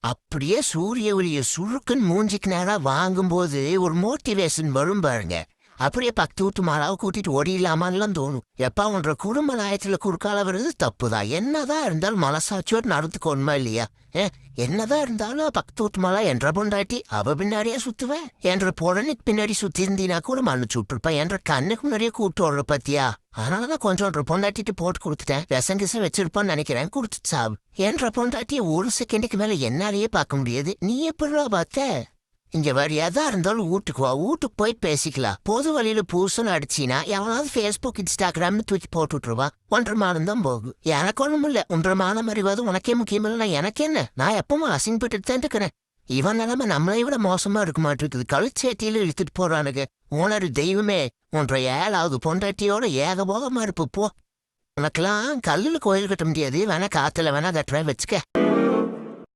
அப்படியே சூரிய ஒளிய சுருக்குன்னு மூஞ்சிக்கு நேரா வாங்கும்போது ஒரு மோட்டிவேஷன் வரும் பாருங்க. அப்படியே பக்கத்து வீட்டு மாலாவை கூட்டிட்டு ஓடிடலாமான்லாம் தோணும். எப்பா உன்ற குடும்ப நாயத்துல குறுக்கால வருது தப்புதான். என்னதான் இருந்தாலும் மனசாட்சியோடு நடந்துக்கணுமா இல்லையா? என்னதான் இருந்தாலும் பக்கத்து வீட்டு மாலா என்ற பொண்டாட்டி அவ பின்னாடியே சுத்துவேன். என்ற பொடனுக்கு பின்னாடி சுத்தி இருந்தீனா கூட மன்னிச்சு விட்டுருப்பேன். என்ற கண்ணுக்கு முன்னாடியே கூப்பிட்டு வர்ற பத்தியா? அதனாலதான் கொஞ்சம் பொண்டாட்டிட்டு போட்டு கொடுத்துட்டேன். விஷங்கிசம் வச்சிருப்பான்னு நினைக்கிறேன். கொடுத்துட்டு சாவு. என்ற பொண்டாட்டிய ஒரு செகண்டுக்கு மேல என்னாலேயே பார்க்க முடியாது. நீ எப்படிடா பார்த்த? இங்க வேற எதா இருந்தாலும் வீட்டுக்கு வா. வீட்டுக்கு போய் பேசிக்கலாம். பொது வழியில பூசுன்னு அடிச்சினா எவனாவது ஃபேஸ்புக் இன்ஸ்டாகிராம்னு தூக்கி போட்டு விட்டுருவா. 1.5 தான் போகும். எனக்கு ஒண்ணும் இல்ல. 1.5 அறிவாது உனக்கே முக்கியம் இல்லைன்னா எனக்கு என்ன? நான் எப்பவும் அசிங்கப்பட்டு தான் இருக்கிறேன். இவன் நிலைமை நம்மளை விட மோசமா இருக்க மாட்டேங்குது. கழுச்சேட்டியில இழுத்துட்டு போறானுங்க. உணரு தெய்வமே, 1.7 பொண்டாட்டியோட ஏகபோகமா இருப்பு போ. உனக்கெல்லாம் கல்லுல கோயில் கட்ட முடியாது. வேணா காத்துல வேணா கட்டுறேன் வச்சுக்க.